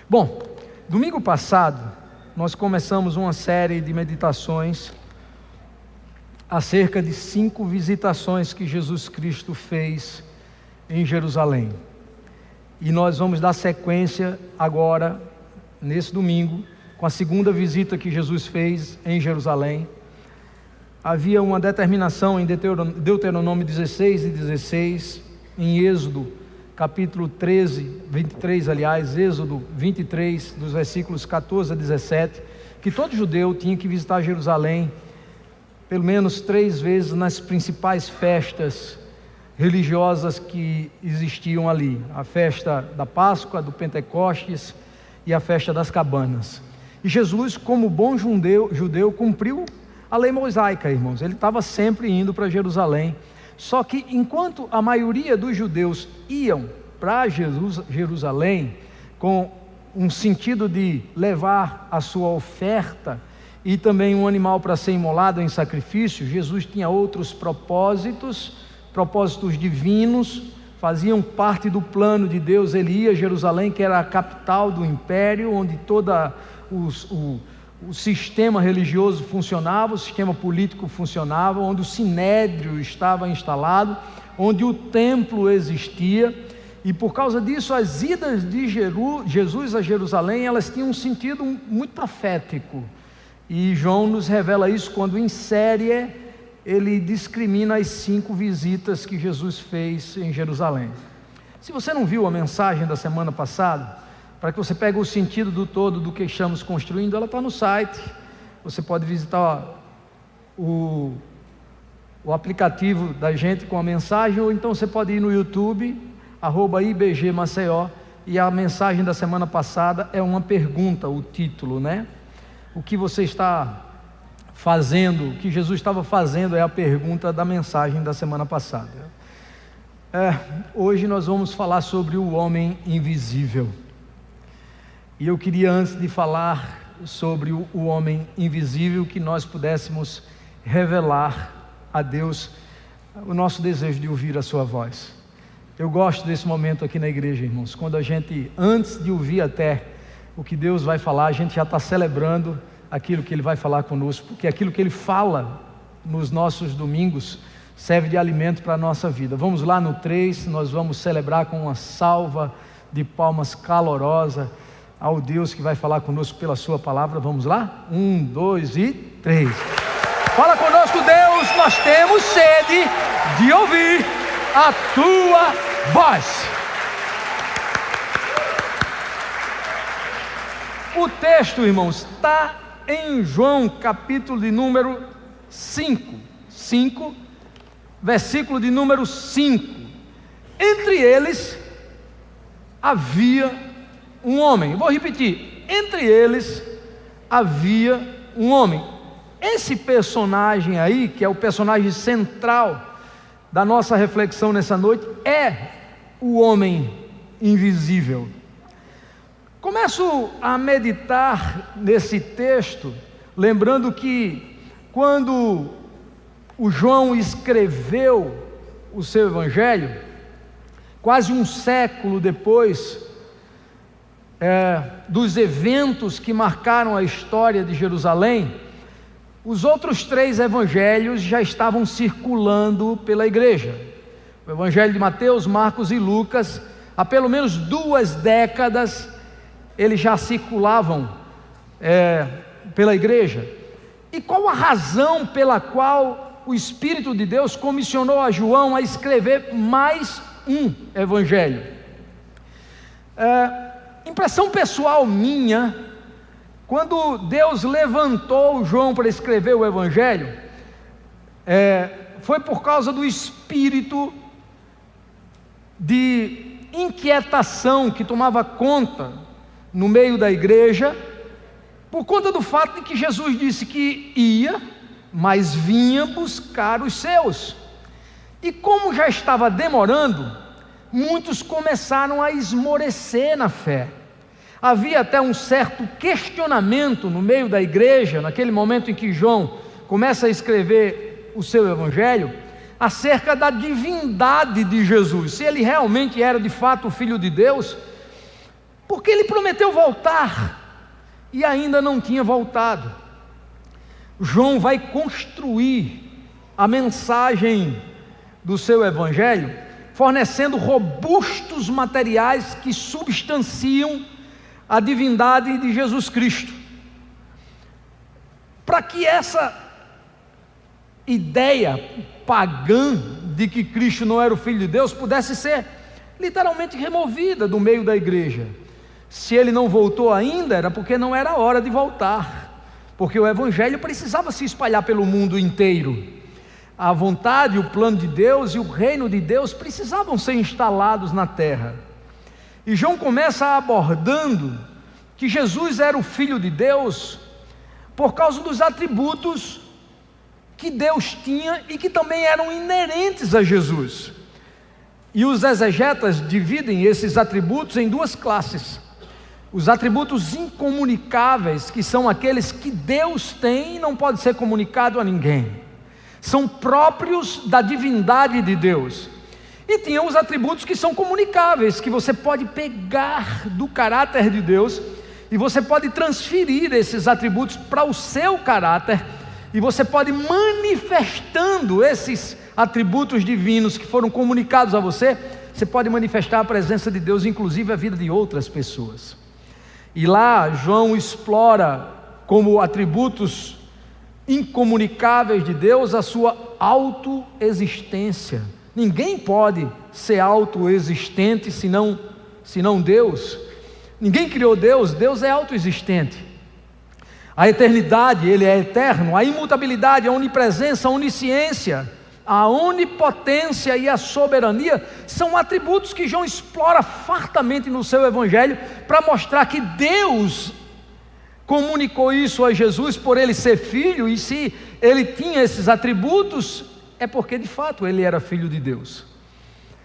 Bom, domingo passado nós começamos uma série de meditações acerca de 5 visitações que Jesus Cristo fez em Jerusalém. E nós vamos dar sequência agora, nesse domingo, com a segunda visita que Jesus fez em Jerusalém. Havia uma determinação em Deuteronômio 16 e 16, em Êxodo capítulo 23, Êxodo 23, dos versículos 14 a 17, que todo judeu tinha que visitar Jerusalém pelo menos 3 vezes nas principais festas religiosas que existiam ali: a festa da Páscoa, do Pentecostes e a festa das cabanas. E Jesus, como bom judeu, cumpriu a lei mosaica, irmãos. Ele estava sempre indo para Jerusalém. Só que enquanto a maioria dos judeus iam para Jerusalém com um sentido de levar a sua oferta e também um animal para ser imolado em sacrifício, Jesus tinha outros propósitos divinos, faziam parte do plano de Deus. Ele ia a Jerusalém, que era a capital do império, onde todo o sistema religioso funcionava, o sistema político funcionava, onde o sinédrio estava instalado, onde o templo existia. E por causa disso, as idas de Jesus a Jerusalém, elas tinham um sentido muito profético. E João nos revela isso quando em série ele discrimina as 5 visitas que Jesus fez em Jerusalém. Se você não viu a mensagem da semana passada, para que você pegue o sentido do todo do que estamos construindo, ela está no site. Você pode visitar o aplicativo da gente com a mensagem, ou então você pode ir no YouTube, @IBGMaceió, e a mensagem da semana passada é uma pergunta, o título, né? O que você está fazendo, o que Jesus estava fazendo é a pergunta da mensagem da semana passada. Hoje nós vamos falar sobre o homem invisível. E eu queria, antes de falar sobre o homem invisível, que nós pudéssemos revelar a Deus o nosso desejo de ouvir a sua voz. Eu gosto desse momento aqui na igreja, irmãos, quando a gente, antes de ouvir até o que Deus vai falar, a gente já está celebrando aquilo que Ele vai falar conosco, porque aquilo que Ele fala nos nossos domingos serve de alimento para a nossa vida. Vamos lá no 3, nós vamos celebrar com uma salva de palmas calorosa ao Deus que vai falar conosco pela sua palavra. Vamos lá? 1, 2 e 3. Fala conosco, Deus, nós temos sede de ouvir a tua voz. O texto, irmãos, está em João, capítulo de número 5, versículo de número 5. Entre eles havia um homem. Vou repetir: entre eles havia um homem. Esse personagem aí, que é o personagem central da nossa reflexão nessa noite, é o homem invisível. Começo a meditar nesse texto, lembrando que quando o João escreveu o seu evangelho, quase um século depois dos eventos que marcaram a história de Jerusalém, os outros 3 evangelhos já estavam circulando pela igreja. O evangelho de Mateus, Marcos e Lucas, há pelo menos 2 décadas, eles já circulavam pela igreja. E qual a razão pela qual o Espírito de Deus comissionou a João a escrever mais um evangelho? Impressão pessoal minha, quando Deus levantou João para escrever o evangelho, foi por causa do espírito de inquietação que tomava conta no meio da igreja, por conta do fato de que Jesus disse que ia, mas vinha buscar os seus. E como já estava demorando, muitos começaram a esmorecer na fé. Havia até um certo questionamento no meio da igreja, naquele momento em que João começa a escrever o seu evangelho, acerca da divindade de Jesus, se ele realmente era de fato o Filho de Deus. porque ele prometeu voltar e ainda não tinha voltado. João vai construir a mensagem do seu evangelho, fornecendo robustos materiais que substanciam a divindade de Jesus Cristo, para que essa ideia pagã de que Cristo não era o Filho de Deus pudesse ser literalmente removida do meio da igreja. Se ele não voltou ainda, era porque não era hora de voltar, porque o evangelho precisava se espalhar pelo mundo inteiro. A vontade, o plano de Deus e o reino de Deus precisavam ser instalados na terra. E João começa abordando que Jesus era o Filho de Deus por causa dos atributos que Deus tinha e que também eram inerentes a Jesus. E os exegetas dividem esses atributos em duas classes: os atributos incomunicáveis, que são aqueles que Deus tem e não pode ser comunicado a ninguém, são próprios da divindade de Deus. E tinha os atributos que são comunicáveis, que você pode pegar do caráter de Deus e você pode transferir esses atributos para o seu caráter, e você pode, manifestando esses atributos divinos que foram comunicados a você, você pode manifestar a presença de Deus, inclusive a vida de outras pessoas. E lá João explora como atributos incomunicáveis de Deus a sua autoexistência. Ninguém pode ser autoexistente senão Deus. Ninguém criou Deus, Deus é autoexistente. A eternidade, ele é eterno. A imutabilidade, a onipresença, a onisciência, a onipotência e a soberania são atributos que João explora fartamente no seu evangelho, para mostrar que Deus comunicou isso a Jesus por ele ser filho, e se ele tinha esses atributos, é porque de fato ele era filho de Deus.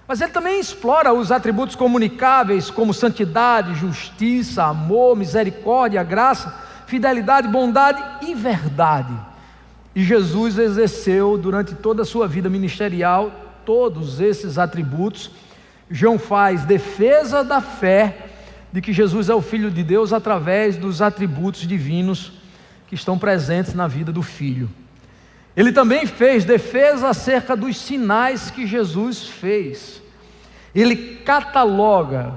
Mas ele também explora os atributos comunicáveis, como santidade, justiça, amor, misericórdia, graça, fidelidade, bondade e verdade. E Jesus exerceu durante toda a sua vida ministerial todos esses atributos. João faz defesa da fé de que Jesus é o Filho de Deus através dos atributos divinos que estão presentes na vida do Filho. Ele também fez defesa acerca dos sinais que Jesus fez. Ele cataloga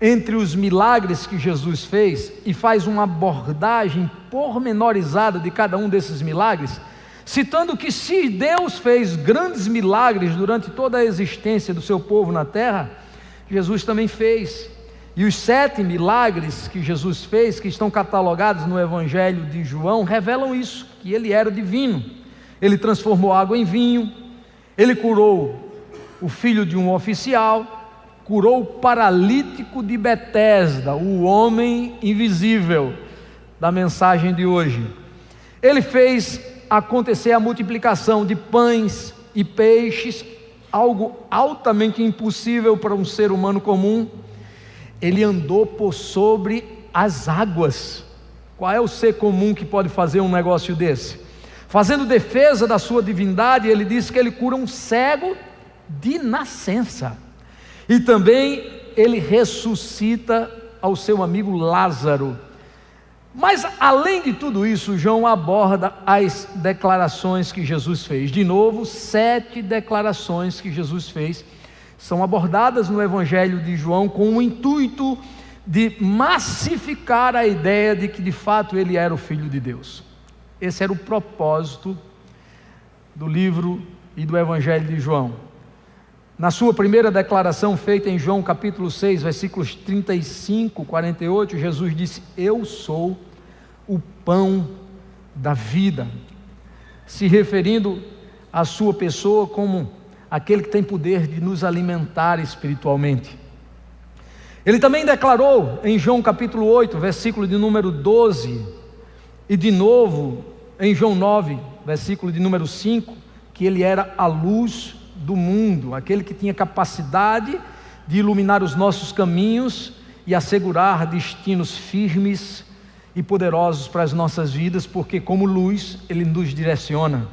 entre os milagres que Jesus fez e faz uma abordagem pormenorizada de cada um desses milagres, citando que se Deus fez grandes milagres durante toda a existência do seu povo na terra, Jesus também fez. E os 7 milagres que Jesus fez, que estão catalogados no Evangelho de João, revelam isso, que ele era divino. Ele transformou água em vinho, ele curou o filho de um oficial, curou o paralítico de Betesda, o homem invisível da mensagem de hoje. Ele fez acontecer a multiplicação de pães e peixes, algo altamente impossível para um ser humano comum. Ele andou por sobre as águas. Qual é o ser comum que pode fazer um negócio desse? Fazendo defesa da sua divindade, ele disse que ele cura um cego de nascença. E também ele ressuscita ao seu amigo Lázaro. Mas além de tudo isso, João aborda as declarações que Jesus fez. De novo, 7 declarações que Jesus fez são abordadas no Evangelho de João com o intuito de massificar a ideia de que de fato ele era o Filho de Deus. Esse era o propósito do livro e do Evangelho de João. Na sua primeira declaração feita em João capítulo 6, versículos 35, 48, Jesus disse: eu sou o pão da vida, se referindo à sua pessoa como aquele que tem poder de nos alimentar espiritualmente. Ele também declarou em João capítulo 8, versículo de número 12, e de novo em João 9, versículo de número 5, que ele era a luz do mundo, aquele que tinha capacidade de iluminar os nossos caminhos e assegurar destinos firmes e poderosos para as nossas vidas, porque como luz ele nos direciona.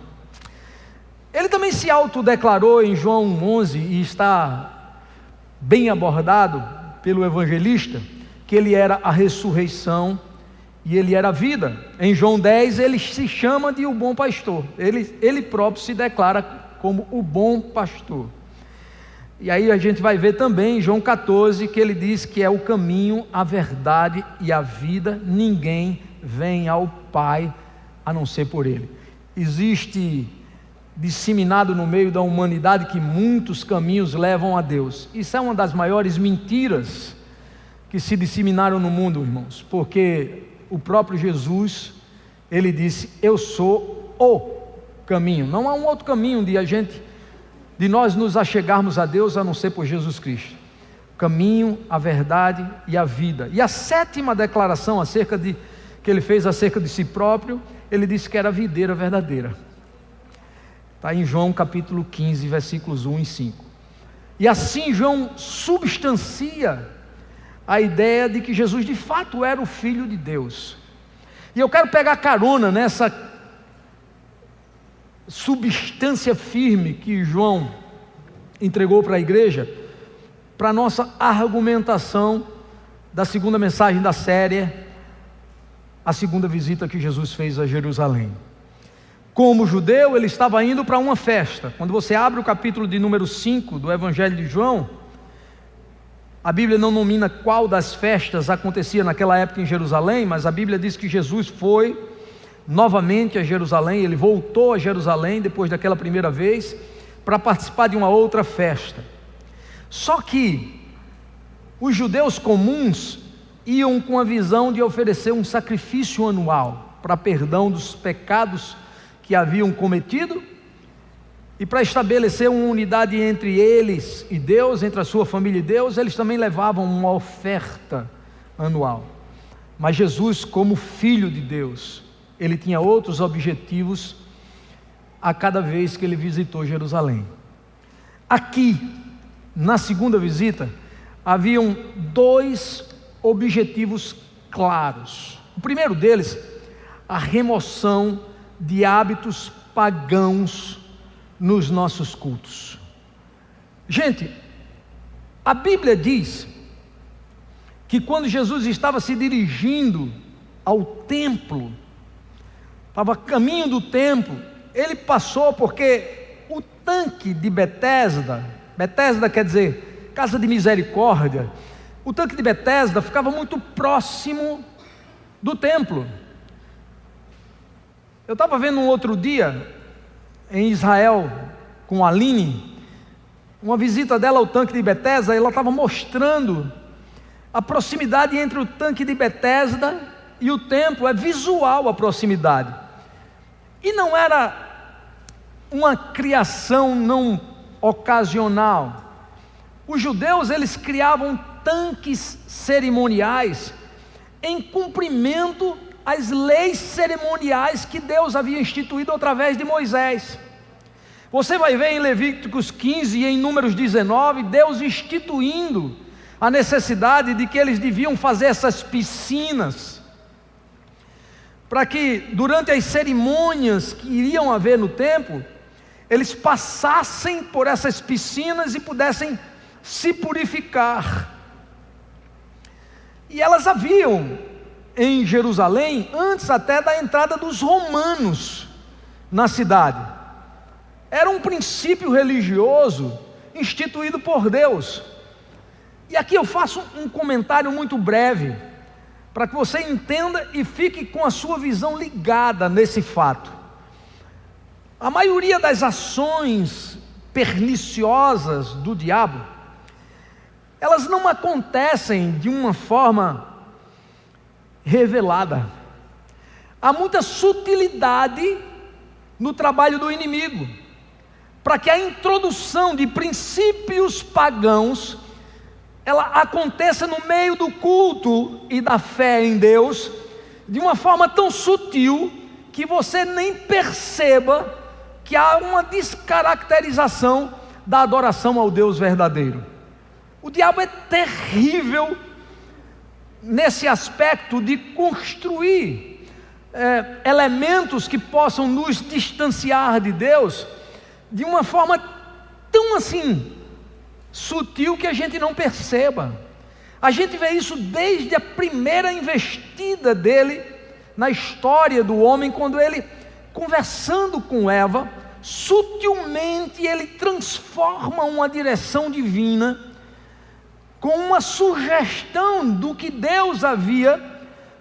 Ele também se autodeclarou em João 11, e está bem abordado pelo evangelista, que Ele era a ressurreição e Ele era a vida. Em João 10 Ele se chama de o bom pastor, Ele próprio se declara como o bom pastor. E aí a gente vai ver também em João 14 que Ele diz que é o caminho, a verdade e a vida, ninguém vem ao Pai a não ser por Ele. Existe disseminado no meio da humanidade que muitos caminhos levam a Deus. Isso é uma das maiores mentiras que se disseminaram no mundo, irmãos, porque o próprio Jesus, Ele disse: eu sou o caminho. Não há um outro caminho de nós nos achegarmos a Deus a não ser por Jesus Cristo. O caminho, a verdade e a vida. E a sétima declaração que Ele fez acerca de si próprio, Ele disse que era a videira verdadeira. Está em João capítulo 15, versículos 1 e 5. E assim João substancia a ideia de que Jesus de fato era o Filho de Deus. E eu quero pegar carona nessa substância firme que João entregou para a igreja, para a nossa argumentação da segunda mensagem da série, a segunda visita que Jesus fez a Jerusalém. Como judeu, ele estava indo para uma festa. Quando você abre o capítulo de número 5 do Evangelho de João, a Bíblia não nomina qual das festas acontecia naquela época em Jerusalém, mas a Bíblia diz que Jesus foi novamente a Jerusalém, ele voltou a Jerusalém depois daquela primeira vez, para participar de uma outra festa. Só que os judeus comuns iam com a visão de oferecer um sacrifício anual para perdão dos pecados que haviam cometido, e para estabelecer uma unidade entre eles e Deus, entre a sua família e Deus, eles também levavam uma oferta anual. Mas Jesus, como Filho de Deus, Ele tinha outros objetivos a cada vez que Ele visitou Jerusalém. Aqui, na segunda visita, haviam dois objetivos claros. O primeiro deles, a remoção de hábitos pagãos nos nossos cultos. Gente, a Bíblia diz que quando Jesus estava se dirigindo ao templo, estava a caminho do templo, Ele passou porque o tanque de Betesda quer dizer casa de misericórdia, o tanque de Betesda ficava muito próximo do templo. Eu estava vendo um outro dia, em Israel, com a Aline, uma visita dela ao tanque de Betesda, ela estava mostrando a proximidade entre o tanque de Betesda e o templo, é visual a proximidade. E não era uma criação não ocasional. Os judeus, eles criavam tanques cerimoniais em cumprimento as leis cerimoniais que Deus havia instituído através de Moisés. Você vai ver em Levíticos 15 e em Números 19, Deus instituindo a necessidade de que eles deviam fazer essas piscinas, para que durante as cerimônias que iriam haver no templo, eles passassem por essas piscinas e pudessem se purificar. E elas haviam em Jerusalém, antes até da entrada dos romanos na cidade. Era um princípio religioso instituído por Deus. E aqui eu faço um comentário muito breve, para que você entenda e fique com a sua visão ligada nesse fato. A maioria das ações perniciosas do diabo, elas não acontecem de uma forma revelada. Há muita sutilidade no trabalho do inimigo, para que a introdução de princípios pagãos, ela aconteça no meio do culto e da fé em Deus, de uma forma tão sutil, que você nem perceba que há uma descaracterização da adoração ao Deus verdadeiro. O diabo é terrível nesse aspecto de construir elementos que possam nos distanciar de Deus de uma forma tão assim sutil que a gente não perceba. A gente vê isso desde a primeira investida dele na história do homem, quando ele, conversando com Eva, sutilmente ele transforma uma direção divina com uma sugestão do que Deus havia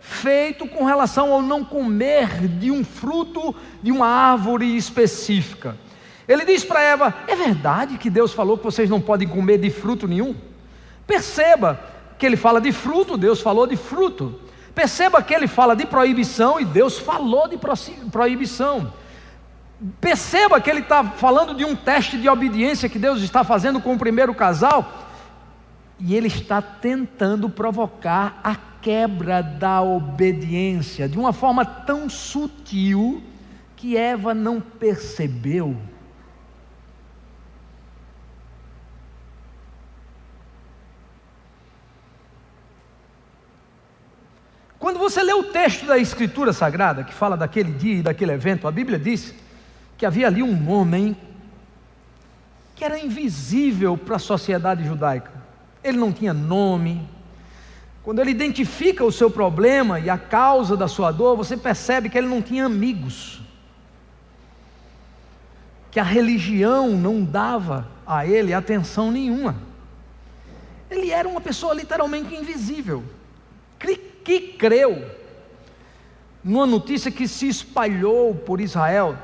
feito com relação ao não comer de um fruto de uma árvore específica. Ele diz para Eva: é verdade que Deus falou que vocês não podem comer de fruto nenhum? Perceba que ele fala de fruto, Deus falou de fruto. Perceba que ele fala de proibição e Deus falou de proibição. Perceba que ele está falando de um teste de obediência que Deus está fazendo com o primeiro casal, e ele está tentando provocar a quebra da obediência de uma forma tão sutil que Eva não percebeu. Quando você lê o texto da Escritura Sagrada, que fala daquele dia e daquele evento, a Bíblia diz que havia ali um homem que era invisível para a sociedade judaica. Ele não tinha nome. Quando ele identifica o seu problema e a causa da sua dor, você percebe que ele não tinha amigos, que a religião não dava a ele atenção nenhuma. Ele era uma pessoa literalmente invisível, que creu numa notícia que se espalhou por Israel,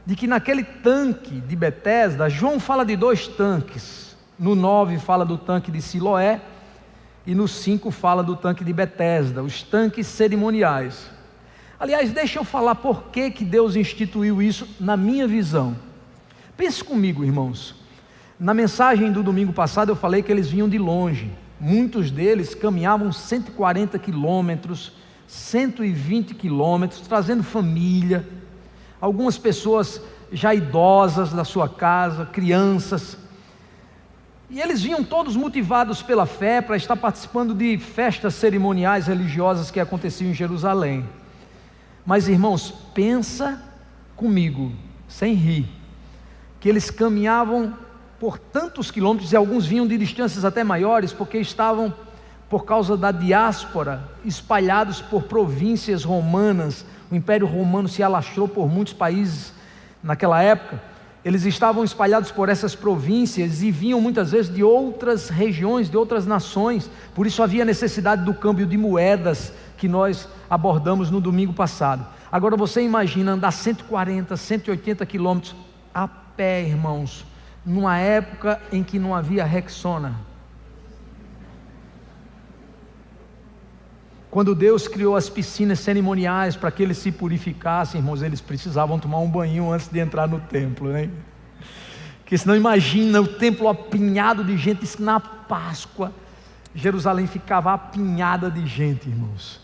de que naquele tanque de Betesda, João fala de 2 tanques, no 9 fala do tanque de Siloé, e no 5 fala do tanque de Betesda, os tanques cerimoniais. Aliás, deixa eu falar por que Deus instituiu isso na minha visão. Pense comigo, irmãos. Na mensagem do domingo passado eu falei que eles vinham de longe. Muitos deles caminhavam 140 quilômetros, 120 quilômetros, trazendo família. Algumas pessoas já idosas da sua casa, crianças. E eles vinham todos motivados pela fé para estar participando de festas cerimoniais religiosas que aconteciam em Jerusalém. Mas, irmãos, pensa comigo, sem rir, que eles caminhavam por tantos quilômetros, e alguns vinham de distâncias até maiores, porque estavam, por causa da diáspora, espalhados por províncias romanas. O Império Romano se alastrou por muitos países naquela época. Eles estavam espalhados por essas províncias e vinham muitas vezes de outras regiões, de outras nações. Por isso havia necessidade do câmbio de moedas, que nós abordamos no domingo passado. Agora você imagina andar 140, 180 quilômetros a pé, irmãos, numa época em que não havia Rexona. Quando Deus criou as piscinas cerimoniais para que eles se purificassem, irmãos, eles precisavam tomar um banho antes de entrar no templo, né? Porque senão imagina o templo apinhado de gente. Isso na Páscoa, Jerusalém ficava apinhada de gente, irmãos.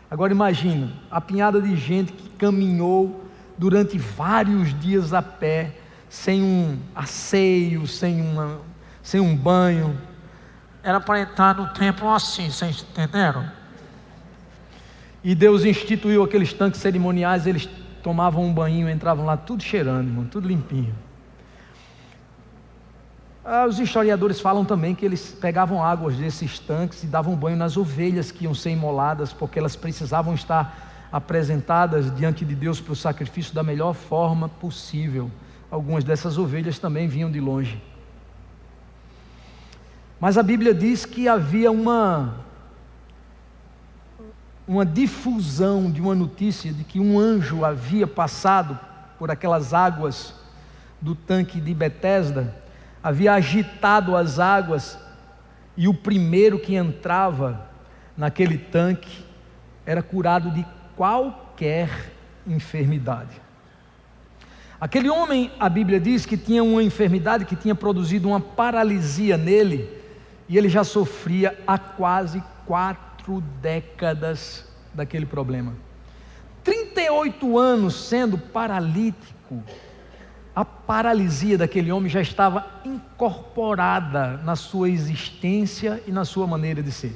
Agora imagina, apinhada de gente que caminhou durante vários dias a pé, sem um asseio, sem um banho. Era para entrar no templo assim, vocês entenderam? E Deus instituiu aqueles tanques cerimoniais. Eles tomavam um banho, entravam lá tudo cheirando, irmão, tudo limpinho. Os historiadores falam também que eles pegavam águas desses tanques e davam banho nas ovelhas que iam ser imoladas, porque elas precisavam estar apresentadas diante de Deus para o sacrifício da melhor forma possível. Algumas dessas ovelhas também vinham de longe. Mas a Bíblia diz que havia uma difusão de uma notícia de que um anjo havia passado por aquelas águas do tanque de Betesda, havia agitado as águas, e o primeiro que entrava naquele tanque era curado de qualquer enfermidade. Aquele homem, a Bíblia diz que tinha uma enfermidade que tinha produzido uma paralisia nele, e ele já sofria há quase 4 décadas daquele problema. 38 anos sendo paralítico. A paralisia daquele homem já estava incorporada na sua existência e na sua maneira de ser.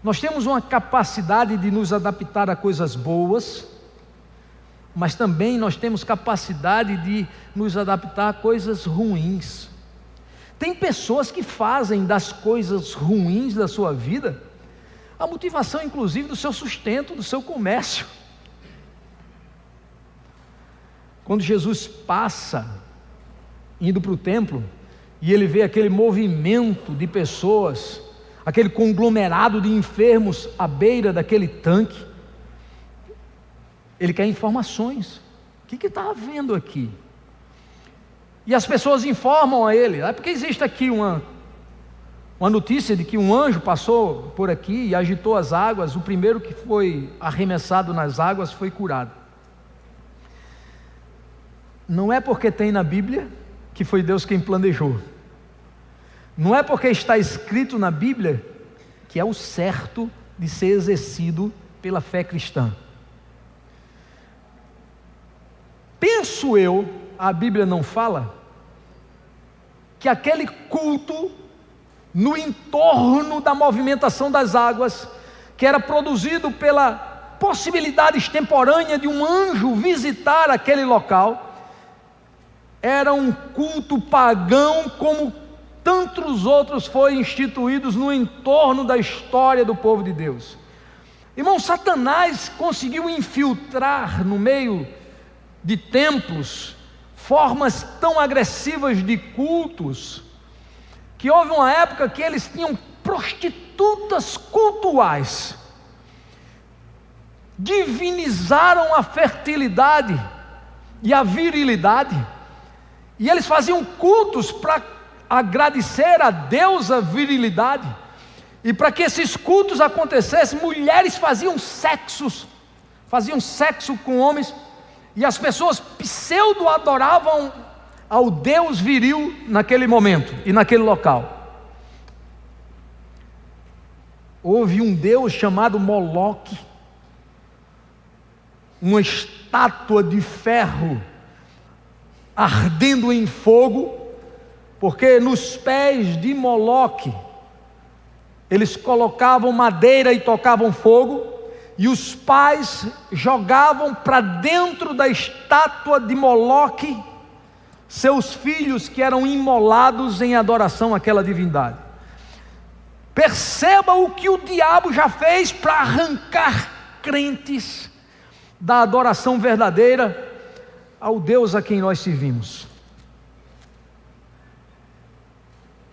Nós temos uma capacidade de nos adaptar a coisas boas, mas também nós temos capacidade de nos adaptar a coisas ruins. Tem pessoas que fazem das coisas ruins da sua vida a motivação, inclusive, do seu sustento, do seu comércio. Quando Jesus passa, indo para o templo, e ele vê aquele movimento de pessoas, aquele conglomerado de enfermos à beira daquele tanque, ele quer informações. O que está havendo aqui? E as pessoas informam a ele, porque existe aqui uma notícia de que um anjo passou por aqui e agitou as águas, o primeiro que foi arremessado nas águas foi curado. Não é porque tem na Bíblia que foi Deus quem planejou. Não é porque está escrito na Bíblia que é o certo de ser exercido pela fé cristã. Penso eu, a Bíblia não fala, que aquele culto no entorno da movimentação das águas, que era produzido pela possibilidade extemporânea de um anjo visitar aquele local, era um culto pagão como tantos outros foram instituídos no entorno da história do povo de Deus. Irmão, Satanás conseguiu infiltrar no meio de templos formas tão agressivas de cultos, que houve uma época que eles tinham prostitutas cultuais, divinizaram a fertilidade e a virilidade, e eles faziam cultos para agradecer a Deus a virilidade, e para que esses cultos acontecessem, mulheres faziam sexo com homens, e as pessoas pseudo adoravam ao Deus viril naquele momento e naquele local. Houve um Deus chamado Moloque, uma estátua de ferro ardendo em fogo, porque nos pés de Moloque eles colocavam madeira e tocavam fogo, e os pais jogavam para dentro da estátua de Moloque seus filhos que eram imolados em adoração àquela divindade. Perceba o que o diabo já fez para arrancar crentes da adoração verdadeira ao Deus a quem nós servimos.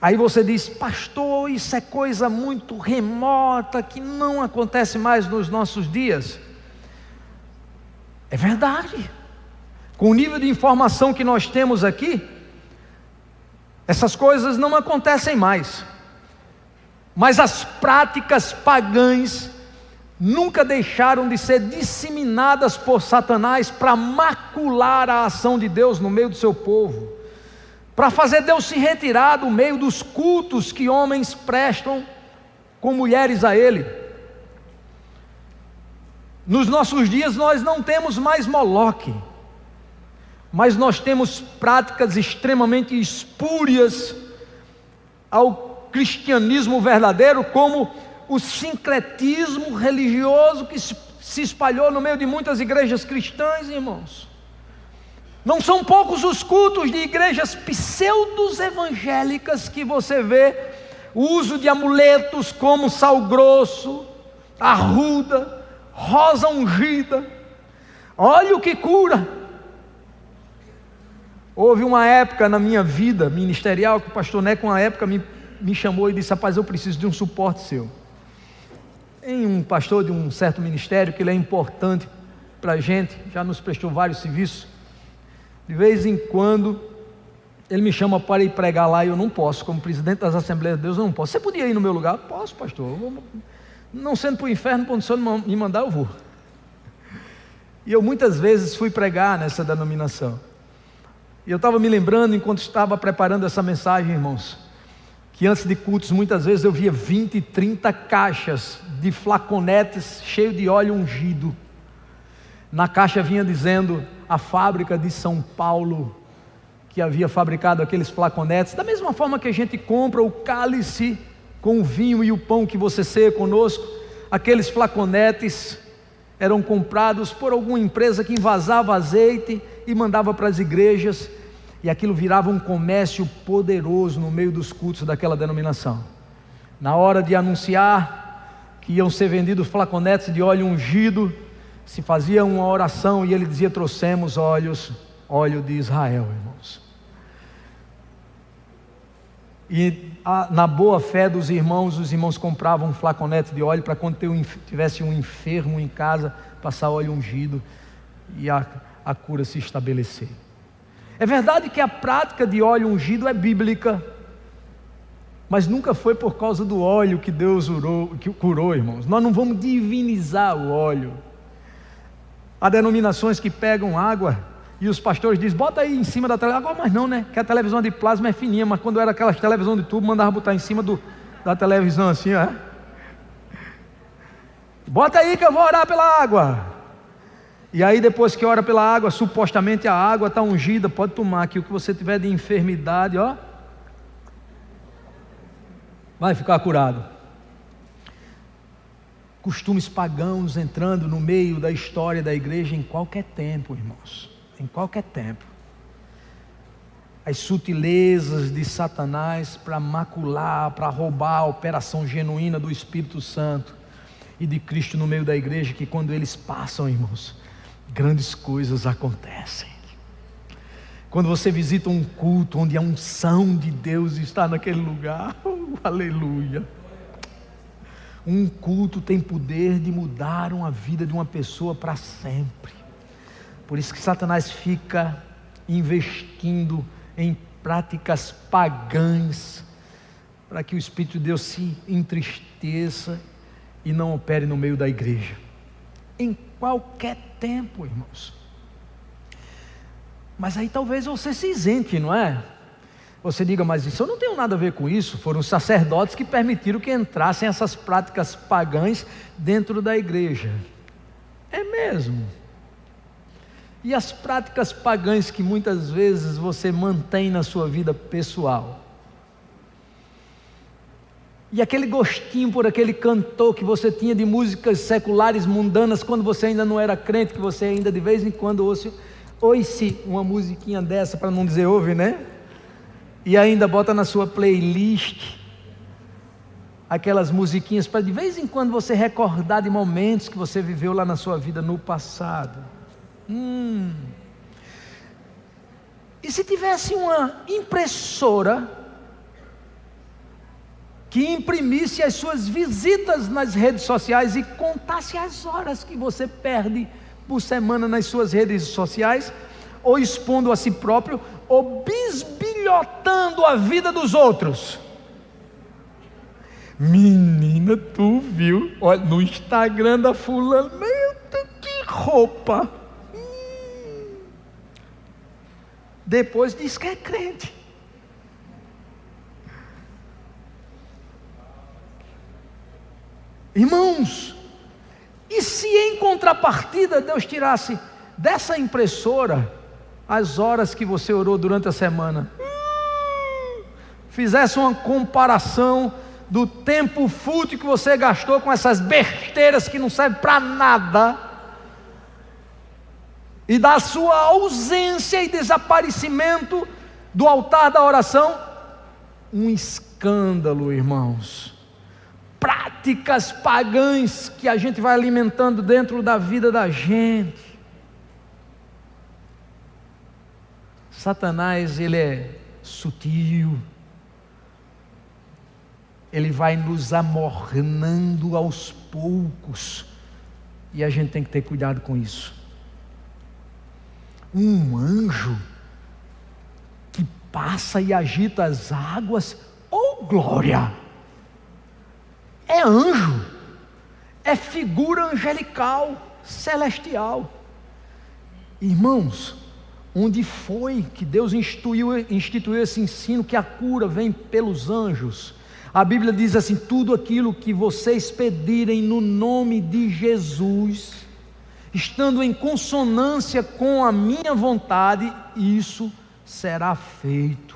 Aí você diz: pastor, isso é coisa muito remota, que não acontece mais nos nossos dias. É verdade. Com o nível de informação que nós temos aqui, essas coisas não acontecem mais. Mas as práticas pagãs nunca deixaram de ser disseminadas por Satanás para macular a ação de Deus no meio do seu povo, para fazer Deus se retirar do meio dos cultos que homens prestam com mulheres a Ele. Nos nossos dias nós não temos mais Moloque, mas nós temos práticas extremamente espúrias ao cristianismo verdadeiro, como o sincretismo religioso que se espalhou no meio de muitas igrejas cristãs, irmãos. Não são poucos os cultos de igrejas pseudos evangélicas que você vê o uso de amuletos como sal grosso, arruda, rosa ungida, óleo que cura. Houve uma época na minha vida ministerial que o pastor Neco, uma época, me chamou e disse: rapaz, eu preciso de um suporte seu. Tem um pastor de um certo ministério que ele é importante para a gente, já nos prestou vários serviços. De vez em quando ele me chama para ir pregar lá e eu não posso, como presidente das Assembleias de Deus eu não posso. Você podia ir no meu lugar? Posso, pastor. Não sendo para o inferno, quando o senhor me mandar eu vou. E eu muitas vezes fui pregar nessa denominação. E eu estava me lembrando, enquanto estava preparando essa mensagem, irmãos, que antes de cultos muitas vezes eu via 20, 30 caixas de flaconetes cheios de óleo ungido. Na caixa vinha dizendo a fábrica de São Paulo que havia fabricado aqueles flaconetes, da mesma forma que a gente compra o cálice com o vinho e o pão que você ceia conosco. Aqueles flaconetes eram comprados por alguma empresa que envasava azeite e mandava para as igrejas, e aquilo virava um comércio poderoso no meio dos cultos daquela denominação. Na hora de anunciar que iam ser vendidos flaconetes de óleo ungido, se fazia uma oração e ele dizia: trouxemos óleo de Israel, irmãos. E na boa fé dos irmãos, os irmãos compravam um flaconete de óleo para quando tivesse um enfermo em casa, passar óleo ungido e a cura se estabelecer. É verdade que a prática de óleo ungido é bíblica, mas nunca foi por causa do óleo que Deus curou, irmãos. Nós não vamos divinizar o óleo. Há denominações que pegam água e os pastores dizem: bota aí em cima da televisão. Agora, mas não, né? Que a televisão de plasma é fininha, mas quando era aquelas televisão de tubo, mandava botar em cima da televisão assim, ó. Bota aí que eu vou orar pela água. E aí depois que ora pela água, supostamente a água está ungida, pode tomar, que o que você tiver de enfermidade, ó, vai ficar curado. Costumes pagãos entrando no meio da história da igreja em qualquer tempo, irmãos, em qualquer tempo. As sutilezas de Satanás para macular, para roubar a operação genuína do Espírito Santo e de Cristo no meio da igreja, que quando eles passam, irmãos, grandes coisas acontecem. Quando você visita um culto onde a unção de Deus está naquele lugar, aleluia. Um culto tem poder de mudar uma vida de uma pessoa para sempre. Por isso que Satanás fica investindo em práticas pagãs, para que o Espírito de Deus se entristeça e não opere no meio da igreja. Em qualquer tempo, irmãos. Mas aí talvez você se isente, não é? Você diga: mas isso eu não tenho nada a ver com isso. Foram os sacerdotes que permitiram que entrassem essas práticas pagãs dentro da igreja. É mesmo. E as práticas pagãs que muitas vezes você mantém na sua vida pessoal? E aquele gostinho por aquele cantor que você tinha de músicas seculares mundanas quando você ainda não era crente, que você ainda de vez em quando ouve uma musiquinha dessa, para não dizer ouve, né? E ainda bota na sua playlist aquelas musiquinhas para de vez em quando você recordar de momentos que você viveu lá na sua vida no passado. E se tivesse uma impressora que imprimisse as suas visitas nas redes sociais e contasse as horas que você perde por semana nas suas redes sociais, ou expondo a si próprio, ou bisbilhotando a vida dos outros? Menina, tu viu? Olha, no Instagram da fulana, meu Deus, que roupa! Depois diz que é crente. Irmãos, e se em contrapartida Deus tirasse dessa impressora as horas que você orou durante a semana, fizesse uma comparação do tempo fútil que você gastou com essas besteiras que não servem para nada, e da sua ausência e desaparecimento do altar da oração? Um escândalo, irmãos. Práticas pagãs que a gente vai alimentando dentro da vida da gente. Satanás, ele é sutil, ele vai nos amornando aos poucos, e a gente tem que ter cuidado com isso. Um anjo que passa e agita as águas, oh glória! É anjo, é figura angelical, celestial. Irmãos, onde foi que Deus instituiu esse ensino que a cura vem pelos anjos? A Bíblia diz assim: tudo aquilo que vocês pedirem no nome de Jesus, estando em consonância com a minha vontade, isso será feito.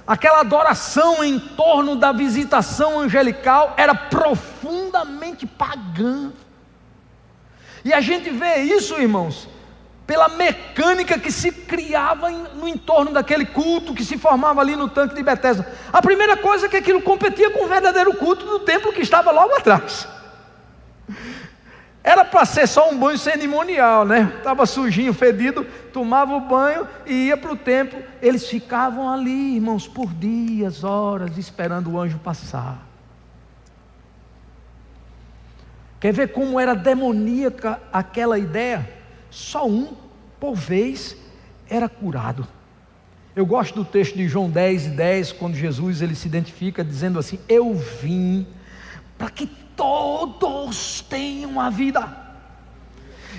Aquela adoração em torno da visitação angelical era profundamente pagã. E a gente vê isso, irmãos, pela mecânica que se criava no entorno daquele culto que se formava ali no tanque de Betesda. A primeira coisa é que aquilo competia com o verdadeiro culto do templo que estava logo atrás. Era para ser só um banho cerimonial, né? Estava sujinho, fedido, tomava o banho e ia para o templo. Eles ficavam ali, irmãos, por dias, horas, esperando o anjo passar. Quer ver como era demoníaca aquela ideia? Só um, por vez, era curado. Eu gosto do texto de João 10:10, quando Jesus ele se identifica dizendo assim: eu vim para que todos tenham a vida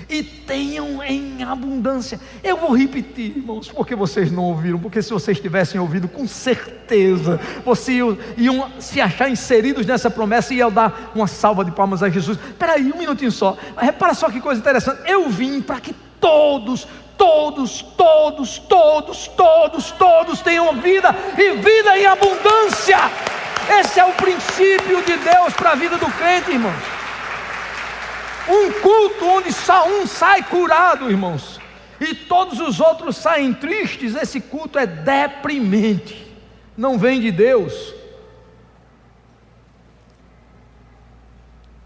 e tenham em abundância. Eu vou repetir, irmãos, porque vocês não ouviram, porque se vocês tivessem ouvido, com certeza vocês iam se achar inseridos nessa promessa e iam dar uma salva de palmas a Jesus. Espera aí, um minutinho só, repara só que coisa interessante. Eu vim para que todos tenham vida e vida em abundância. Esse é o princípio de Deus para a vida do crente, irmãos. Um culto onde só um sai curado, irmãos, e todos os outros saem tristes, esse culto é deprimente, não vem de Deus.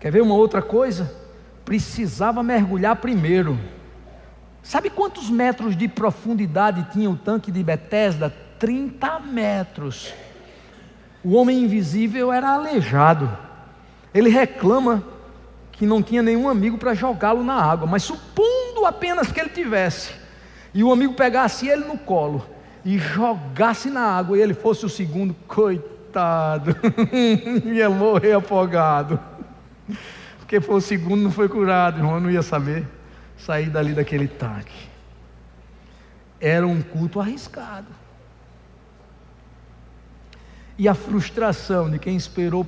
Quer ver uma outra coisa? Precisava mergulhar primeiro. Sabe quantos metros de profundidade tinha o tanque de Betesda? 30 metros. O homem invisível era aleijado. Ele reclama que não tinha nenhum amigo para jogá-lo na água, mas supondo apenas que ele tivesse, e o amigo pegasse ele no colo e jogasse na água, e ele fosse o segundo, coitado, ia morrer afogado, porque foi o segundo, não foi curado, irmão, não ia saber sair dali daquele tanque. Era um culto arriscado. E a frustração de quem esperou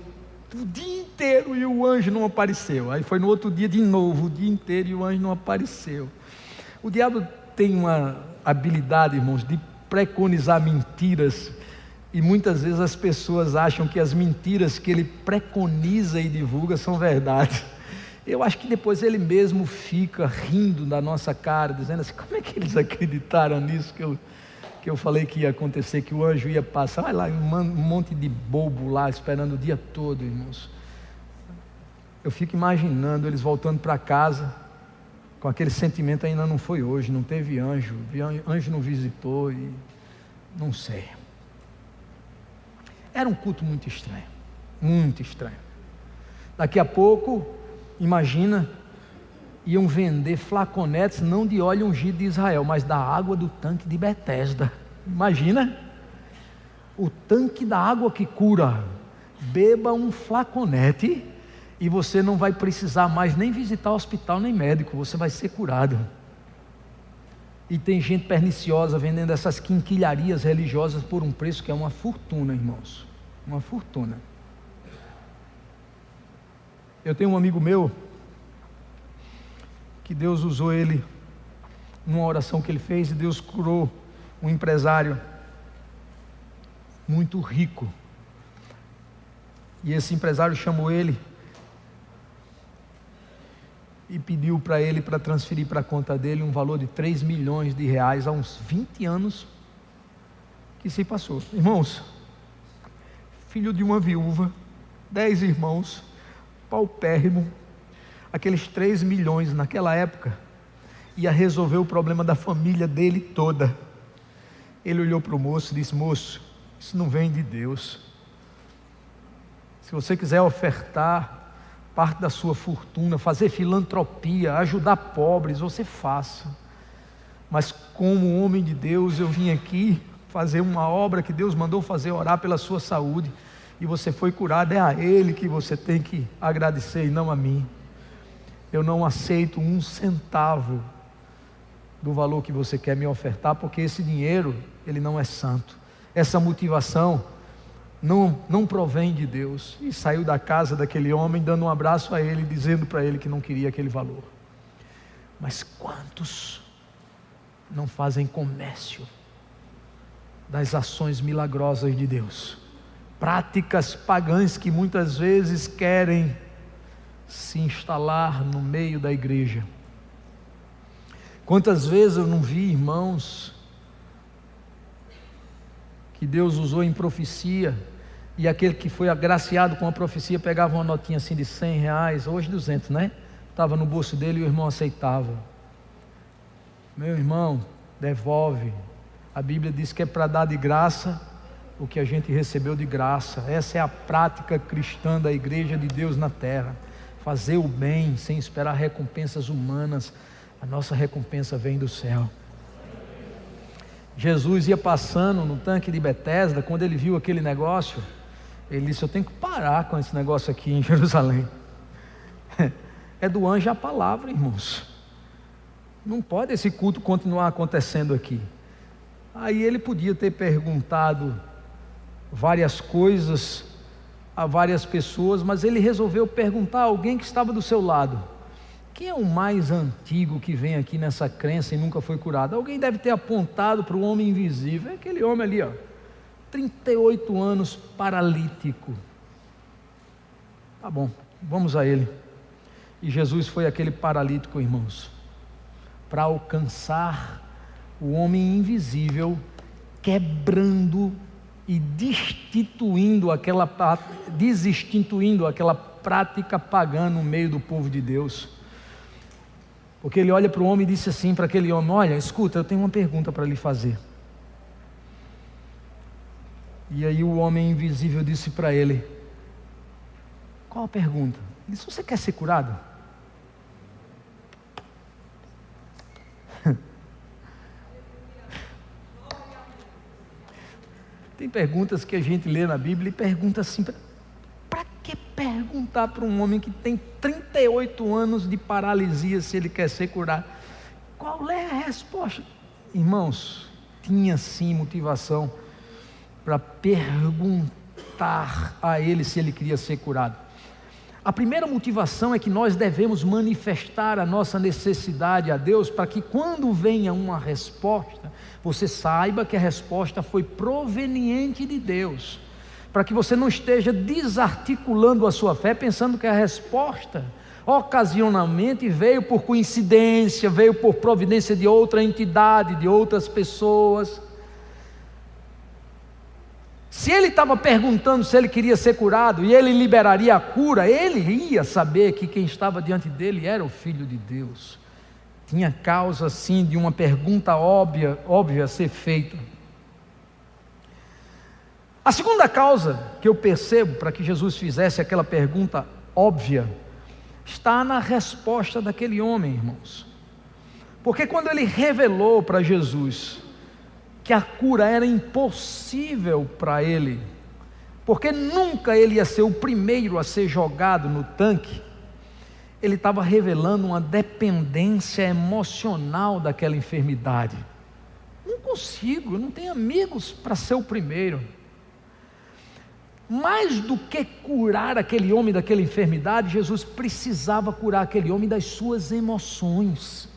o dia inteiro e o anjo não apareceu. Aí foi no outro dia de novo, o dia inteiro, e o anjo não apareceu. O diabo tem uma habilidade, irmãos, de preconizar mentiras, e muitas vezes as pessoas acham que as mentiras que ele preconiza e divulga são verdade. Eu acho que depois ele mesmo fica rindo da nossa cara, dizendo assim: como é que eles acreditaram nisso que eu falei que ia acontecer, que o anjo ia passar? Vai lá, um monte de bobo lá esperando o dia todo, irmãos. Eu fico imaginando eles voltando para casa com aquele sentimento: ainda não foi hoje, não teve anjo, anjo não visitou, e não sei. Era um culto muito estranho, muito estranho. Daqui a pouco, imagina, iam vender flaconetes não de óleo ungido de Israel, mas da água do tanque de Betesda. Imagina, o tanque da água que cura. Beba um flaconete e você não vai precisar mais nem visitar hospital nem médico, você vai ser curado. E tem gente perniciosa vendendo essas quinquilharias religiosas por um preço que é uma fortuna, irmãos, uma fortuna. Eu tenho um amigo meu que Deus usou ele numa oração que ele fez, e Deus curou um empresário muito rico. E esse empresário chamou ele e pediu para ele para transferir para a conta dele um valor de 3 milhões de reais há uns 20 anos que se passou. Irmãos, filho de uma viúva, 10 irmãos, paupérrimo, aqueles 3 milhões naquela época ia resolver o problema da família dele toda. Ele olhou para o moço e disse: moço, isso não vem de Deus. Se você quiser ofertar parte da sua fortuna, fazer filantropia, ajudar pobres, você faça. Mas como homem de Deus, eu vim aqui fazer uma obra que Deus mandou fazer, orar pela sua saúde, e você foi curado. É a Ele que você tem que agradecer e não a mim. Eu não aceito 1 centavo do valor que você quer me ofertar, porque esse dinheiro, ele não é santo. Essa motivação não provém de Deus. E saiu da casa daquele homem, dando um abraço a ele, dizendo para ele que não queria aquele valor. Mas quantos não fazem comércio das ações milagrosas de Deus? Práticas pagãs que muitas vezes querem se instalar no meio da igreja. Quantas vezes eu não vi irmãos que Deus usou em profecia, e aquele que foi agraciado com a profecia pegava uma notinha assim de R$100, hoje 200, né? Estava no bolso dele e o irmão aceitava. Meu irmão, devolve. A Bíblia diz que é para dar de graça o que a gente recebeu de graça. Essa é a prática cristã da igreja de Deus na terra. Fazer o bem sem esperar recompensas humanas. A nossa recompensa vem do céu. Jesus ia passando no tanque de Betesda. Quando ele viu aquele negócio, ele disse: eu tenho que parar com esse negócio aqui em Jerusalém. É do anjo a palavra, irmãos. Não pode esse culto continuar acontecendo aqui. Aí ele podia ter perguntado várias coisas a várias pessoas, mas ele resolveu perguntar a alguém que estava do seu lado: quem é o mais antigo que vem aqui nessa crença e nunca foi curado? Alguém deve ter apontado para o homem invisível. É aquele homem ali, 38 anos, paralítico. Tá bom, vamos a ele. E Jesus foi aquele paralítico, irmãos, para alcançar o homem invisível, quebrando e destintuindo aquela prática pagã no meio do povo de Deus. Porque ele olha para o homem e disse assim para aquele homem: olha, escuta, eu tenho uma pergunta para lhe fazer. E aí o homem invisível disse para ele: qual a pergunta? Ele disse: você quer ser curado? Tem perguntas que a gente lê na Bíblia e pergunta assim: para que perguntar para um homem que tem 38 anos de paralisia se ele quer ser curado? Qual é a resposta? Irmãos, tinha sim motivação para perguntar a ele se ele queria ser curado. A primeira motivação é que nós devemos manifestar a nossa necessidade a Deus, para que quando venha uma resposta, você saiba que a resposta foi proveniente de Deus, para que você não esteja desarticulando a sua fé, pensando que a resposta ocasionalmente veio por coincidência, veio por providência de outra entidade, de outras pessoas. Se ele estava perguntando se ele queria ser curado e ele liberaria a cura, ele ia saber que quem estava diante dele era o Filho de Deus. Tinha causa sim de uma pergunta óbvia a ser feita. A segunda causa que eu percebo para que Jesus fizesse aquela pergunta óbvia está na resposta daquele homem, irmãos. Porque quando ele revelou para Jesus que a cura era impossível para ele, porque nunca ele ia ser o primeiro a ser jogado no tanque, ele estava revelando uma dependência emocional daquela enfermidade. Não consigo, eu não tenho amigos para ser o primeiro. Mais do que curar aquele homem daquela enfermidade, Jesus precisava curar aquele homem das suas emoções.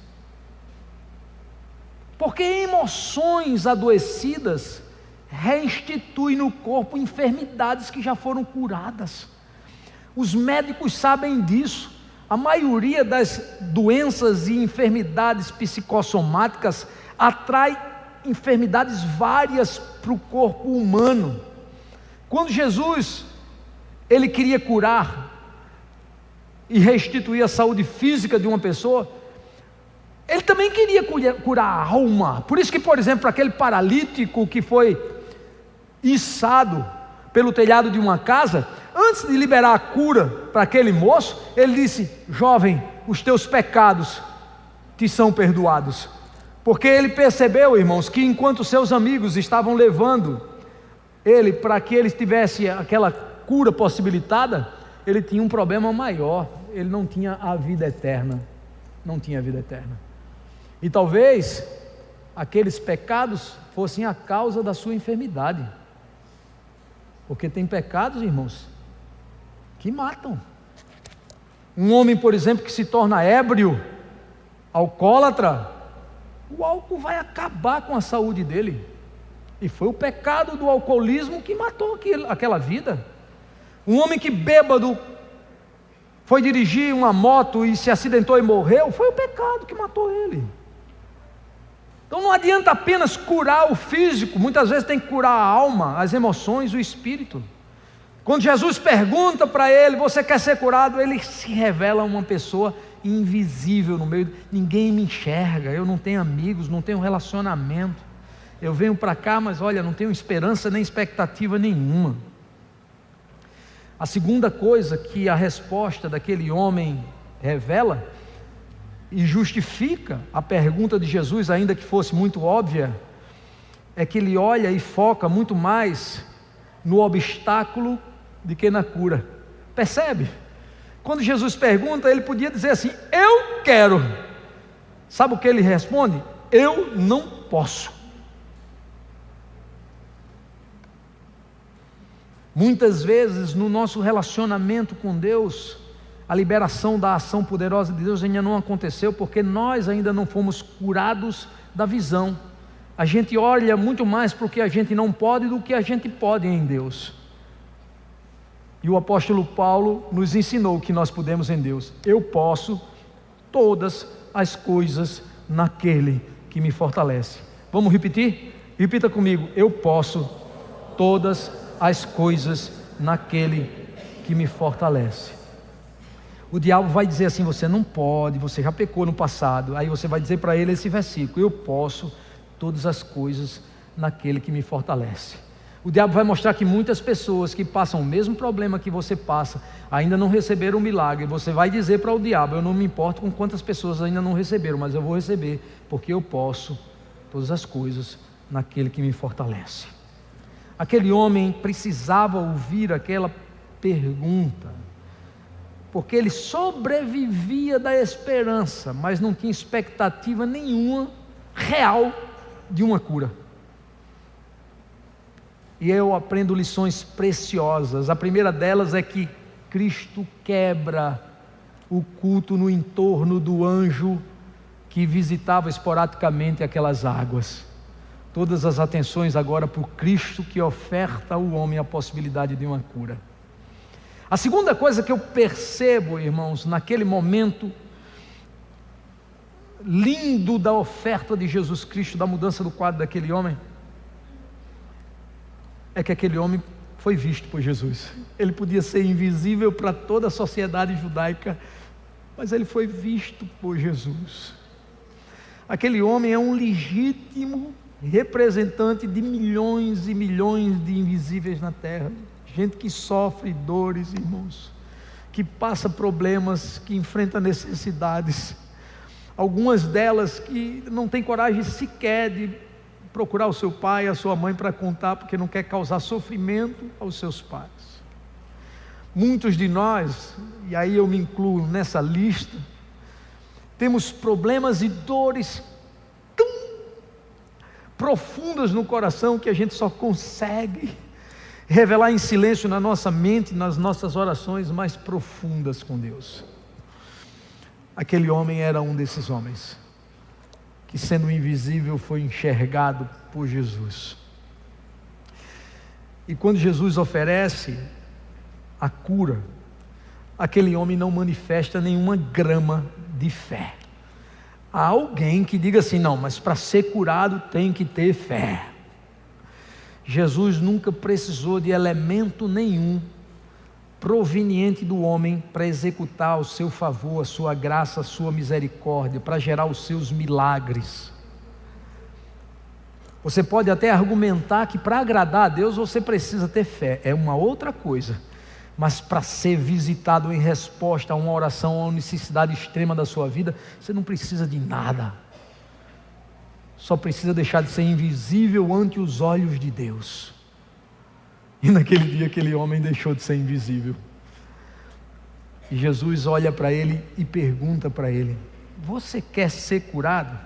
Porque emoções adoecidas reinstituem no corpo enfermidades que já foram curadas. Os médicos sabem disso. A maioria das doenças e enfermidades psicossomáticas atrai enfermidades várias para o corpo humano. Quando Jesus, ele queria curar e restituir a saúde física de uma pessoa, ele também queria curar a alma. Por isso que, por exemplo, aquele paralítico que foi içado pelo telhado de uma casa, antes de liberar a cura para aquele moço, ele disse: jovem, os teus pecados te são perdoados. Porque ele percebeu, irmãos, que enquanto seus amigos estavam levando ele para que ele tivesse aquela cura possibilitada, ele tinha um problema maior. Ele não tinha a vida eterna. Não tinha a vida eterna. E talvez aqueles pecados fossem a causa da sua enfermidade. Porque tem pecados, irmãos, que matam. Um homem, por exemplo, que se torna ébrio, alcoólatra, o álcool vai acabar com a saúde dele. E foi o pecado do alcoolismo que matou aquela vida. Um homem que bêbado foi dirigir uma moto e se acidentou e morreu, foi o pecado que matou ele. Então não adianta apenas curar o físico, muitas vezes tem que curar a alma, as emoções, o espírito. Quando Jesus pergunta para ele: você quer ser curado? Ele se revela uma pessoa invisível no meio, ninguém me enxerga, eu não tenho amigos, não tenho relacionamento, eu venho para cá, mas olha, não tenho esperança nem expectativa nenhuma. A segunda coisa que a resposta daquele homem revela e justifica a pergunta de Jesus, ainda que fosse muito óbvia, é que ele olha e foca muito mais no obstáculo do que na cura. Percebe? Quando Jesus pergunta, ele podia dizer assim: eu quero. Sabe o que ele responde? Eu não posso. Muitas vezes no nosso relacionamento com Deus, a liberação da ação poderosa de Deus ainda não aconteceu, porque nós ainda não fomos curados da visão. A gente olha muito mais para o que a gente não pode do que a gente pode em Deus. E o apóstolo Paulo nos ensinou que nós podemos em Deus. Eu posso todas as coisas naquele que me fortalece. Vamos repetir? Repita comigo: eu posso todas as coisas naquele que me fortalece. O diabo vai dizer assim: você não pode, você já pecou no passado. Aí você vai dizer para ele esse versículo: eu posso todas as coisas naquele que me fortalece. O diabo vai mostrar que muitas pessoas que passam o mesmo problema que você passa ainda não receberam o milagre. Você vai dizer para o diabo: eu não me importo com quantas pessoas ainda não receberam, mas eu vou receber, porque eu posso todas as coisas naquele que me fortalece. Aquele homem precisava ouvir aquela pergunta, porque ele sobrevivia da esperança, mas não tinha expectativa nenhuma real de uma cura. E eu aprendo lições preciosas. A primeira delas é que Cristo quebra o culto no entorno do anjo que visitava esporadicamente aquelas águas. Todas as atenções agora para o Cristo que oferta ao homem a possibilidade de uma cura. A segunda coisa que eu percebo, irmãos, naquele momento lindo da oferta de Jesus Cristo, da mudança do quadro daquele homem, é que aquele homem foi visto por Jesus. Ele podia ser invisível para toda a sociedade judaica, mas ele foi visto por Jesus. Aquele homem é um legítimo representante de milhões e milhões de invisíveis na terra, gente que sofre dores, irmãos, que passa problemas, que enfrenta necessidades, algumas delas que não tem coragem sequer de procurar o seu pai, a sua mãe para contar, porque não quer causar sofrimento aos seus pais. Muitos de nós, e aí eu me incluo nessa lista, temos problemas e dores tão profundas no coração que a gente só consegue revelar em silêncio na nossa mente, nas nossas orações mais profundas com Deus. Aquele homem era um desses homens, que sendo invisível foi enxergado por Jesus. E quando Jesus oferece a cura, aquele homem não manifesta nenhuma grama de fé. Há alguém que diga assim: não, mas para ser curado tem que ter fé. Jesus nunca precisou de elemento nenhum proveniente do homem para executar ao seu favor a sua graça, a sua misericórdia, para gerar os seus milagres. Você pode até argumentar que para agradar a Deus você precisa ter fé, é uma outra coisa, mas para ser visitado em resposta a uma oração, a uma necessidade extrema da sua vida, você não precisa de nada, só precisa deixar de ser invisível ante os olhos de Deus. E naquele dia aquele homem deixou de ser invisível. E Jesus olha para ele e pergunta para ele: você quer ser curado?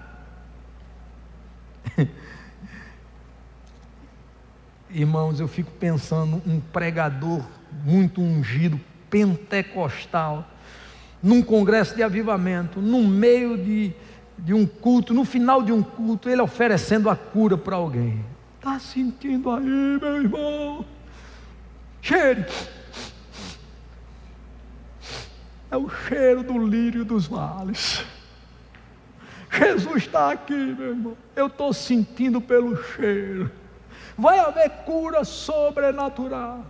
Irmãos, eu fico pensando um pregador muito ungido, pentecostal, num congresso de avivamento, no meio de um culto, no final de um culto, ele oferecendo a cura para alguém. Está sentindo aí, meu irmão? Cheire. É o cheiro do lírio dos vales. Jesus está aqui, meu irmão. Eu estou sentindo pelo cheiro. Vai haver cura sobrenatural.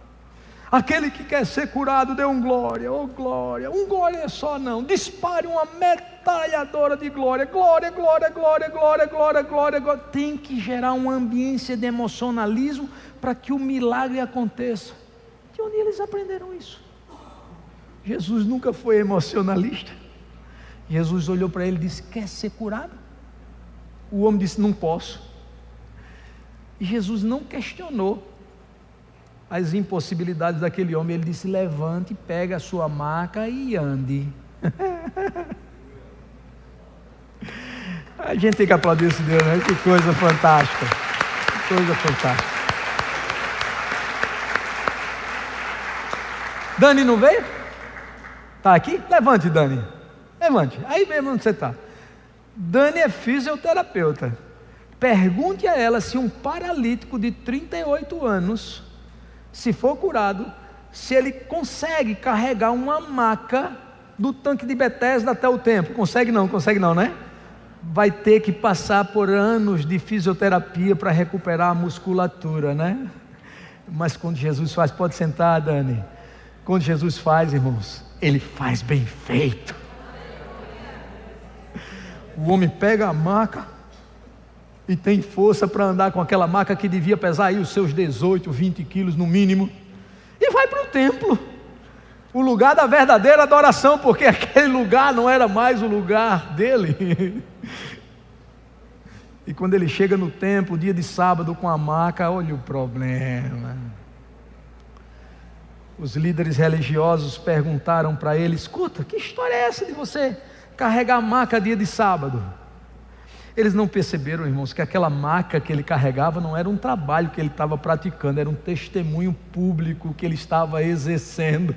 Aquele que quer ser curado, dê um glória, oh glória. Um glória só não, dispare uma metralhadora de glória. Glória, glória, glória, glória, glória, glória, glória. Tem que gerar uma ambiência de emocionalismo para que o milagre aconteça. De onde eles aprenderam isso? Jesus nunca foi emocionalista. Jesus olhou para ele e disse: quer ser curado? O homem disse: não posso. E Jesus não questionou as impossibilidades daquele homem. Ele disse: levante, pegue a sua maca e ande. A gente tem que aplaudir esse Deus, né? Que coisa fantástica. Que coisa fantástica. Dani não veio? Está aqui? Levante, Dani. Levante. Aí mesmo onde você está. Dani é fisioterapeuta. Pergunte a ela se um paralítico de 38 anos, se for curado, se ele consegue carregar uma maca do tanque de Betesda até o templo. Consegue não, né? Vai ter que passar por anos de fisioterapia para recuperar a musculatura, né? Mas quando Jesus faz, pode sentar, Dani. Quando Jesus faz, irmãos, Ele faz bem feito. O homem pega a maca e tem força para andar com aquela maca que devia pesar aí os seus 18, 20 quilos no mínimo, e vai para o templo, o lugar da verdadeira adoração, porque aquele lugar não era mais o lugar dele. E quando ele chega no templo, dia de sábado, com a maca, olha o problema. Os líderes religiosos perguntaram para ele: escuta, que história é essa de você carregar a maca dia de sábado? Eles não perceberam, irmãos, que aquela maca que ele carregava não era um trabalho que ele estava praticando, era um testemunho público que ele estava exercendo.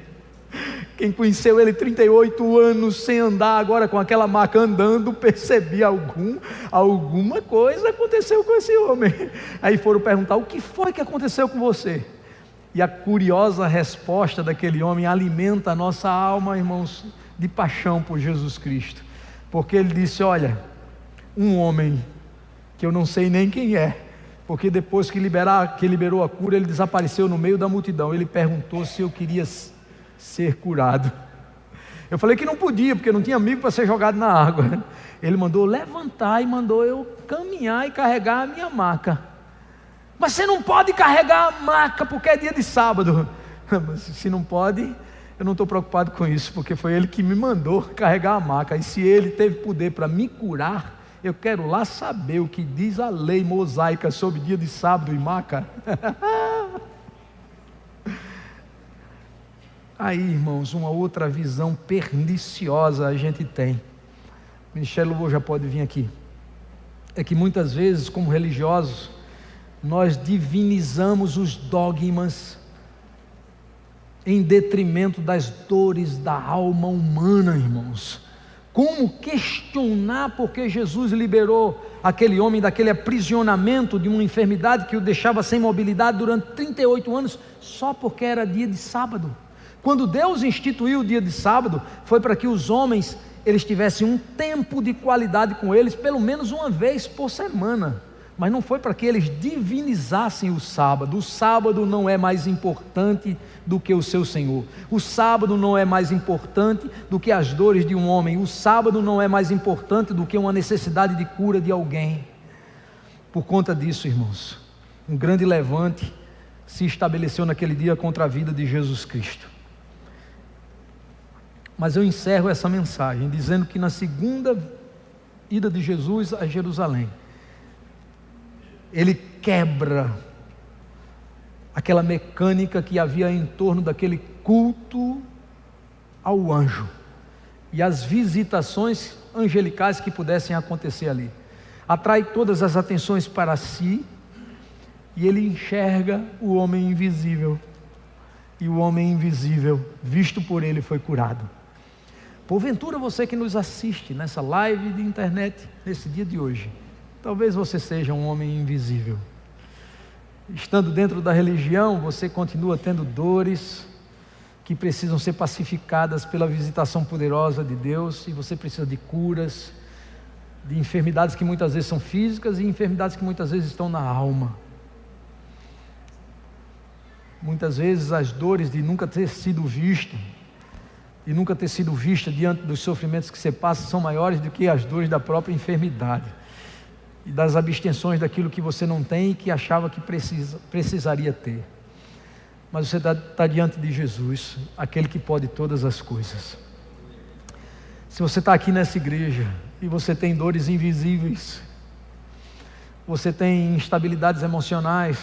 Quem conheceu ele 38 anos sem andar, agora com aquela maca andando, percebia alguma coisa aconteceu com esse homem. Aí foram perguntar: o que foi que aconteceu com você? E a curiosa resposta daquele homem alimenta a nossa alma, irmãos, de paixão por Jesus Cristo. Porque ele disse: olha, um homem que eu não sei nem quem é, porque depois que liberou a cura, ele desapareceu no meio da multidão. Ele perguntou se eu queria ser curado. Eu falei que não podia, porque não tinha amigo para ser jogado na água. Ele mandou levantar e mandou eu caminhar e carregar a minha maca. Mas você não pode carregar a maca porque é dia de sábado. Mas se não pode, eu não estou preocupado com isso, porque foi ele que me mandou carregar a maca. E se ele teve poder para me curar, eu quero lá saber o que diz a lei mosaica sobre dia de sábado e maca. Aí, irmãos, uma outra visão perniciosa a gente tem. O Ministério Louvor já pode vir aqui. É que muitas vezes, como religiosos, nós divinizamos os dogmas em detrimento das dores da alma humana, irmãos. Como questionar porque Jesus liberou aquele homem daquele aprisionamento de uma enfermidade que o deixava sem mobilidade durante 38 anos, só porque era dia de sábado? Quando Deus instituiu o dia de sábado, foi para que os homens, eles tivessem um tempo de qualidade com eles, pelo menos uma vez por semana. Mas não foi para que eles divinizassem o sábado. O sábado não é mais importante do que o seu Senhor. O sábado não é mais importante do que as dores de um homem. O sábado não é mais importante do que uma necessidade de cura de alguém. Por conta disso, irmãos, um grande levante se estabeleceu naquele dia contra a vida de Jesus Cristo. Mas eu encerro essa mensagem dizendo que na segunda ida de Jesus a Jerusalém, ele quebra aquela mecânica que havia em torno daquele culto ao anjo e as visitações angelicais que pudessem acontecer ali. Atrai todas as atenções para si e ele enxerga o homem invisível, e o homem invisível, visto por ele, foi curado. Porventura você que nos assiste nessa live de internet, nesse dia de hoje, talvez você seja um homem invisível. Estando dentro da religião, você continua tendo dores que precisam ser pacificadas pela visitação poderosa de Deus, e você precisa de curas, de enfermidades que muitas vezes são físicas e enfermidades que muitas vezes estão na alma. Muitas vezes as dores de nunca ter sido vista, de nunca ter sido vista diante dos sofrimentos que você passa, são maiores do que as dores da própria enfermidade e das abstenções daquilo que você não tem e que achava que precisaria ter. Mas você está diante de Jesus, aquele que pode todas as coisas. Se você está aqui nessa igreja e você tem dores invisíveis, você tem instabilidades emocionais,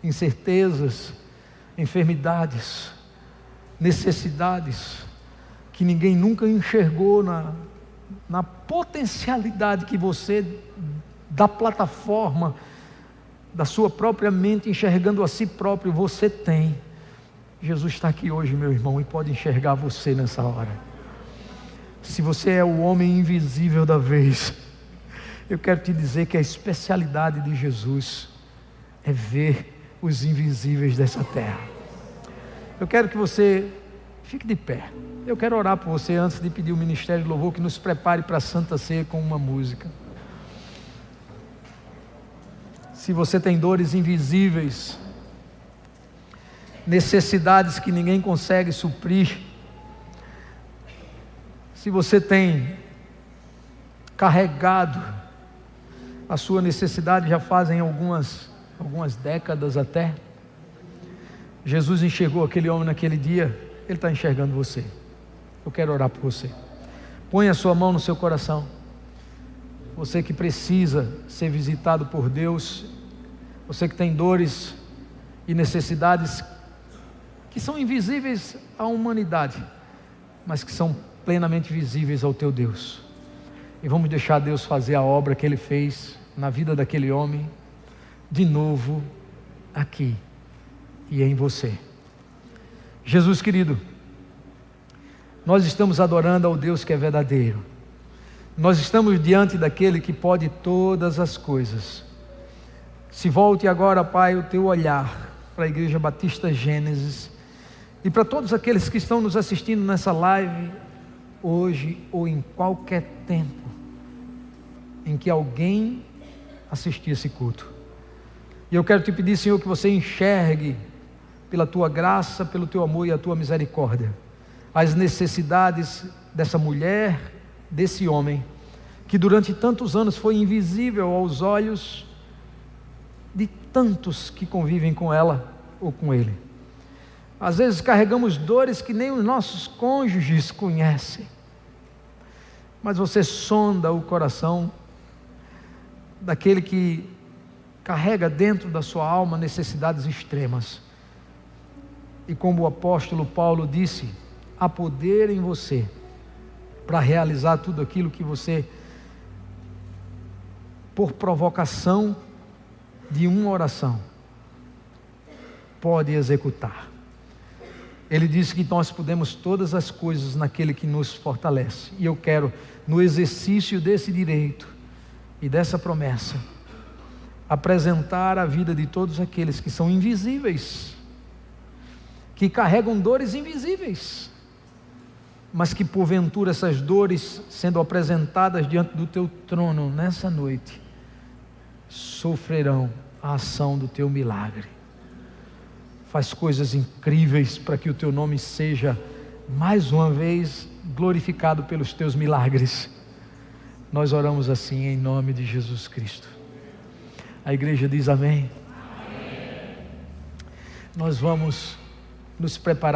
incertezas, enfermidades, necessidades que ninguém nunca enxergou na potencialidade que você, da plataforma da sua própria mente, enxergando a si próprio, você tem. Jesus está aqui hoje, meu irmão, e pode enxergar você nessa hora. Se você é o homem invisível da vez, eu quero te dizer que a especialidade de Jesus é ver os invisíveis dessa terra. Eu quero que você fique de pé. Eu quero orar por você antes de pedir o Ministério de Louvor que nos prepare para a Santa Ceia com uma música. Se você tem dores invisíveis, necessidades que ninguém consegue suprir, se você tem carregado a sua necessidade já fazem algumas décadas até, Jesus enxergou aquele homem naquele dia, Ele está enxergando você. Eu quero orar por você. Põe a sua mão no seu coração. Você que precisa ser visitado por Deus, você que tem dores e necessidades que são invisíveis à humanidade, mas que são plenamente visíveis ao teu Deus. E vamos deixar Deus fazer a obra que Ele fez na vida daquele homem, de novo aqui e em você. Jesus querido, nós estamos adorando ao Deus que é verdadeiro. Nós estamos diante daquele que pode todas as coisas. Se volte agora, Pai, o teu olhar para a Igreja Batista Gênesis e para todos aqueles que estão nos assistindo nessa live, hoje ou em qualquer tempo em que alguém assistir esse culto. E eu quero te pedir, Senhor, que você enxergue pela tua graça, pelo teu amor e a tua misericórdia, as necessidades dessa mulher, desse homem, que durante tantos anos foi invisível aos olhos de tantos que convivem com ela ou com ele. Às vezes carregamos dores que nem os nossos cônjuges conhecem, mas você sonda o coração daquele que carrega dentro da sua alma necessidades extremas. E como o apóstolo Paulo disse, há poder em você para realizar tudo aquilo que você, por provocação de uma oração, pode executar. Ele disse que nós podemos todas as coisas naquele que nos fortalece. E eu quero, no exercício desse direito e dessa promessa, apresentar a vida de todos aqueles que são invisíveis, que carregam dores invisíveis, mas que porventura essas dores, sendo apresentadas diante do teu trono nessa noite, sofrerão a ação do teu milagre. Faz coisas incríveis para que o teu nome seja mais uma vez glorificado pelos teus milagres. Nós oramos assim em nome de Jesus Cristo. A igreja diz amém. Amém. Nós vamos nos preparar.